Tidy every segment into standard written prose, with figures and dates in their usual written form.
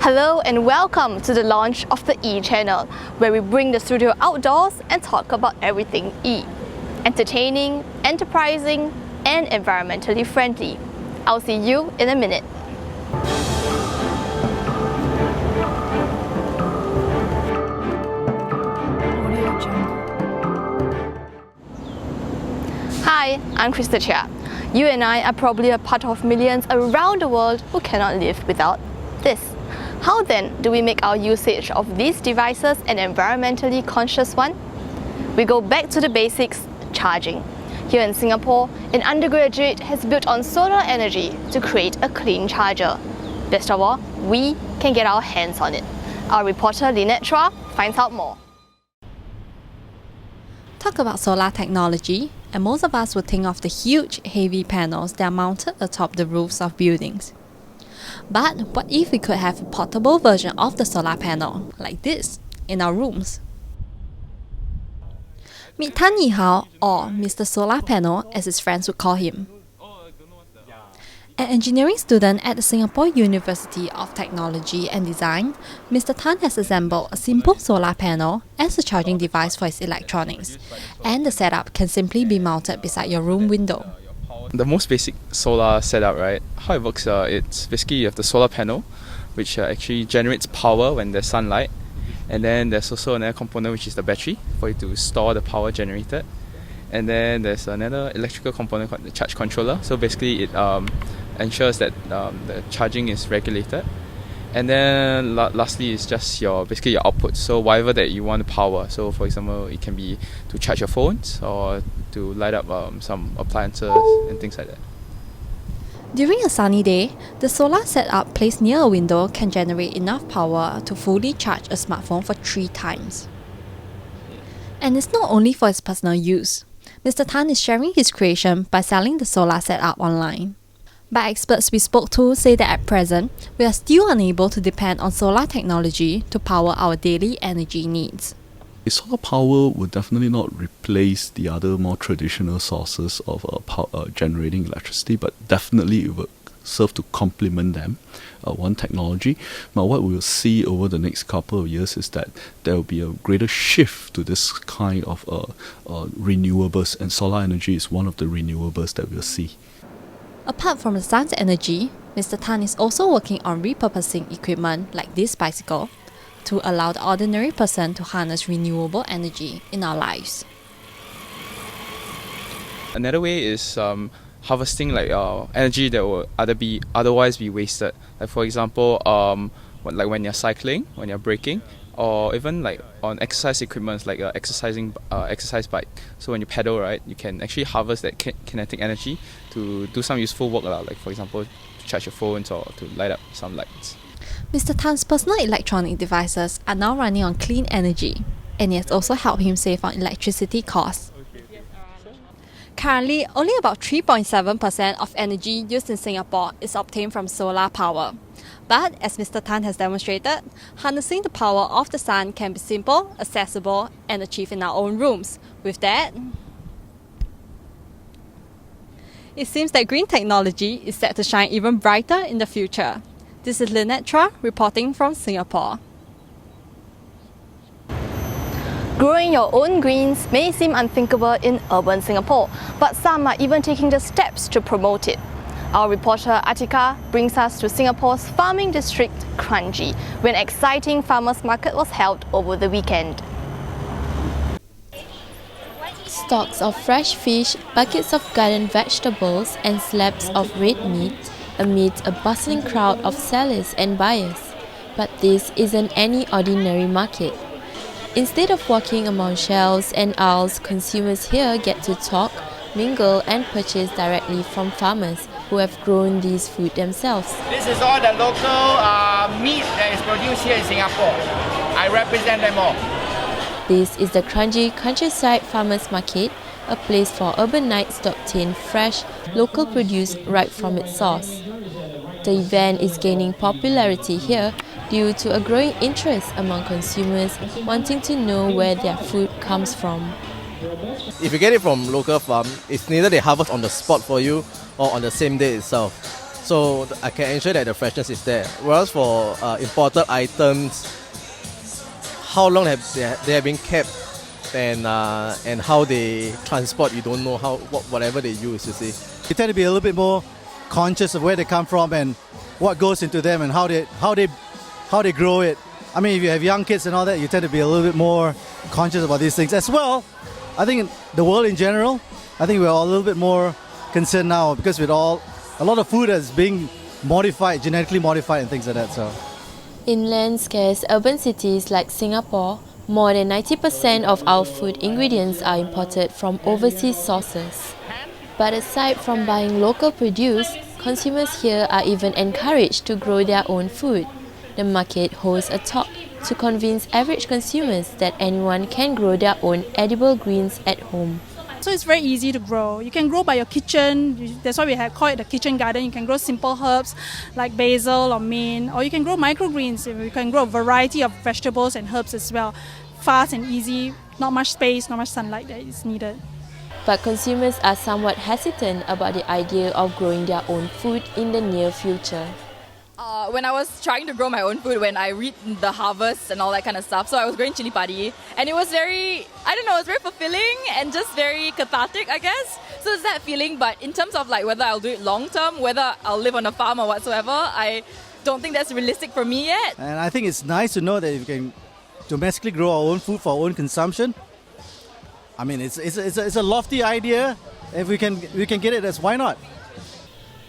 Hello and welcome to the launch of the E channel, where we bring the studio outdoors and talk about everything E. Entertaining, enterprising, and environmentally friendly. I'll see you in a minute. Hi, I'm Krystal Chia. You and I are probably a part of millions around the world who cannot live without this. How then do we make our usage of these devices an environmentally conscious one? We go back to the basics, charging. Here in Singapore, an undergraduate has built on solar energy to create a clean charger. Best of all, we can get our hands on it. Our reporter Lynette Chua finds out more. Talk about solar technology, and most of us would think of the huge, heavy panels that are mounted atop the roofs of buildings. But what if we could have a portable version of the solar panel, like this, in our rooms? Meet Tan Yihao, or Mr. Solar Panel as his friends would call him. An engineering student at the Singapore University of Technology and Design, Mr. Tan has assembled a simple solar panel as a charging device for his electronics, and the setup can simply be mounted beside your room window. The most basic solar setup, right? How it works, it's basically you have the solar panel, which actually generates power when there's sunlight, and then there's also another component which is the battery for you to store the power generated, and then there's another electrical component called the charge controller. So basically, it ensures that the charging is regulated, and then lastly is just basically your output. So whatever that you want to power. So for example, it can be to charge your phones or to light up some appliances and things like that. During a sunny day, the solar setup placed near a window can generate enough power to fully charge a smartphone for 3 times. And it's not only for his personal use. Mr. Tan is sharing his creation by selling the solar setup online. But experts we spoke to say that at present, we are still unable to depend on solar technology to power our daily energy needs. Solar power would definitely not replace the other more traditional sources of generating electricity, but definitely it would serve to complement them, one technology. Now what we will see over the next couple of years is that there will be a greater shift to this kind of renewables, and solar energy is one of the renewables that we'll see. Apart from the sun's energy, Mr. Tan is also working on repurposing equipment like this bicycle to allow the ordinary person to harness renewable energy in our lives. Another way is harvesting energy that will otherwise be wasted. Like for example, like when you're cycling, when you're braking, or even like on exercise equipment like exercise bike. So when you pedal, right, you can actually harvest that kinetic energy to do some useful work, like for example, to charge your phones or to light up some lights. Mr. Tan's personal electronic devices are now running on clean energy, and it has also helped him save on electricity costs. Currently, only about 3.7% of energy used in Singapore is obtained from solar power. But as Mr. Tan has demonstrated, harnessing the power of the sun can be simple, accessible, and achieved in our own rooms. With that, it seems that green technology is set to shine even brighter in the future. This is Lynette Chua reporting from Singapore. Growing your own greens may seem unthinkable in urban Singapore, but some are even taking the steps to promote it. Our reporter Atikah brings us to Singapore's farming district, Kranji, when an exciting farmers market was held over the weekend. Stocks of fresh fish, buckets of garden vegetables, and slabs of red meat amidst a bustling crowd of sellers and buyers. But this isn't any ordinary market. Instead of walking among shelves and aisles, consumers here get to talk, mingle, and purchase directly from farmers who have grown these food themselves. This is all the local meat that is produced here in Singapore. I represent them all. This is the Kranji Countryside Farmers Market, a place for urbanites to obtain fresh, local produce right from its source. The event is gaining popularity here due to a growing interest among consumers wanting to know where their food comes from. If you get it from local farm, it's neither they harvest on the spot for you or on the same day itself. so I can ensure that the freshness is there. Whereas for imported items, how long they have been kept and how they transport, you don't know whatever they use, you see. You tend to be a little bit more conscious of where they come from and what goes into them and how they grow it. I mean, if you have young kids and all that, you tend to be a little bit more conscious about these things as well. I think in the world in general, I think we're all a little bit more concerned now because with a lot of food is being modified, genetically modified and things like that. So, In land-scarce urban cities like Singapore, more than 90% of our food ingredients are imported from overseas sources. But aside from buying local produce, consumers here are even encouraged to grow their own food. The market holds a talk to convince average consumers that anyone can grow their own edible greens at home. So it's very easy to grow. You can grow by your kitchen. That's why we call it the kitchen garden. You can grow simple herbs like basil or mint, or you can grow microgreens. You can grow a variety of vegetables and herbs as well. Fast and easy, not much space, not much sunlight that is needed. But consumers are somewhat hesitant about the idea of growing their own food in the near future. When I was trying to grow my own food, when I read the harvest and all that kind of stuff, so I was growing chili padi, and it was very, it was very fulfilling and just very cathartic, I guess. So it's that feeling, but in terms of like whether I'll do it long term, whether I'll live on a farm or whatsoever, I don't think that's realistic for me yet. and I think it's nice to know that we can domestically grow our own food for our own consumption. I mean, it's a lofty idea. If we can get it, why not?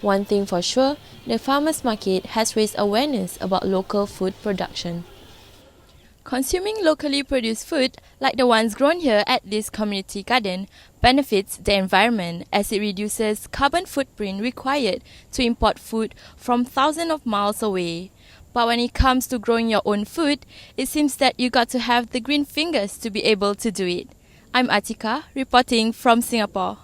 One thing for sure, the farmers market has raised awareness about local food production. Consuming locally produced food, like the ones grown here at this community garden, benefits the environment as it reduces carbon footprint required to import food from thousands of miles away. But when it comes to growing your own food, it seems that you got to have the green fingers to be able to do it. I'm Atikah, reporting from Singapore.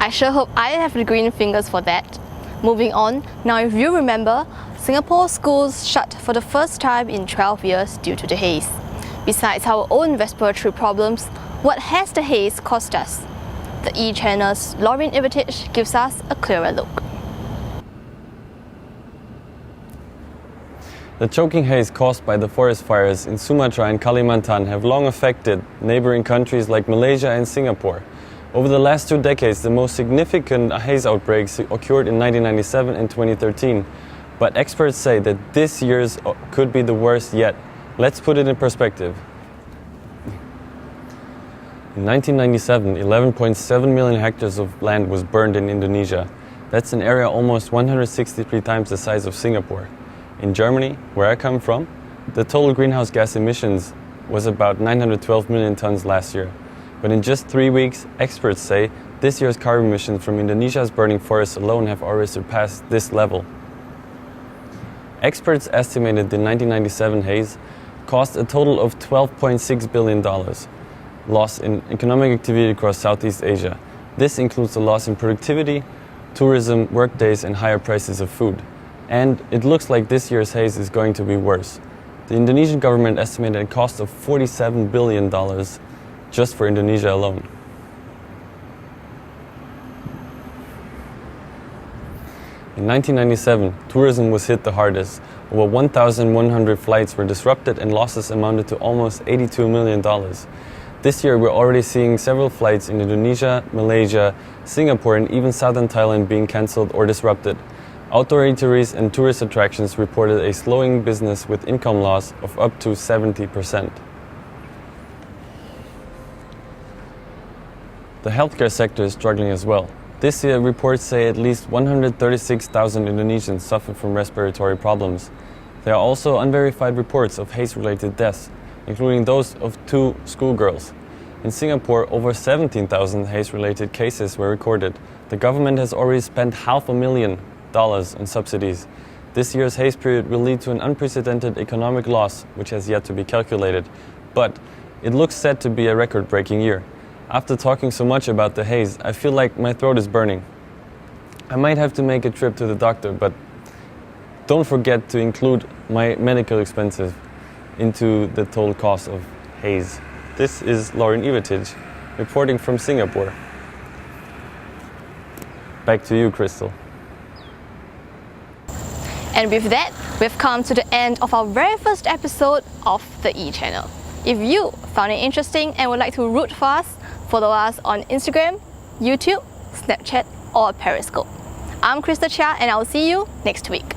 I sure hope I have the green fingers for that. Moving on, now if you remember, Singapore schools shut for the first time in 12 years due to the haze. Besides our own respiratory problems, what has the haze cost us? The E-Channel's Laurin Ivetic gives us a clearer look. The choking haze caused by the forest fires in Sumatra and Kalimantan have long affected neighboring countries like Malaysia and Singapore. Over the last 2 decades, the most significant haze outbreaks occurred in 1997 and 2013. But experts say that this year's could be the worst yet. Let's put it in perspective. In 1997, 11.7 million hectares of land was burned in Indonesia. That's an area almost 163 times the size of Singapore. In Germany, where I come from, the total greenhouse gas emissions was about 912 million tons last year. But in just 3 weeks, experts say this year's carbon emissions from Indonesia's burning forests alone have already surpassed this level. Experts estimated the 1997 haze cost a total of $12.6 billion loss in economic activity across Southeast Asia. This includes the loss in productivity, tourism, workdays, and higher prices of food. And it looks like this year's haze is going to be worse. The Indonesian government estimated a cost of $47 billion just for Indonesia alone. In 1997, tourism was hit the hardest. Over 1,100 flights were disrupted and losses amounted to almost $82 million. This year, we're already seeing several flights in Indonesia, Malaysia, Singapore, and even southern Thailand being cancelled or disrupted. Outdoor eateries and tourist attractions reported a slowing business with income loss of up to 70%. The healthcare sector is struggling as well. This year, reports say at least 136,000 Indonesians suffer from respiratory problems. There are also unverified reports of haze-related deaths, including those of 2 schoolgirls. In Singapore, over 17,000 haze-related cases were recorded. The government has already spent $500,000 on subsidies. This year's haze period will lead to an unprecedented economic loss, which has yet to be calculated. But it looks set to be a record-breaking year. After talking so much about the haze, I feel like my throat is burning. I might have to make a trip to the doctor, but don't forget to include my medical expenses into the total cost of haze. This is Laurin Ivetic, reporting from Singapore. Back to you, Krystal. And with that, we've come to the end of our very first episode of the E-Channel. If you found it interesting and would like to root for us, follow us on Instagram, YouTube, Snapchat or Periscope. I'm Krystal Chia and I'll see you next week.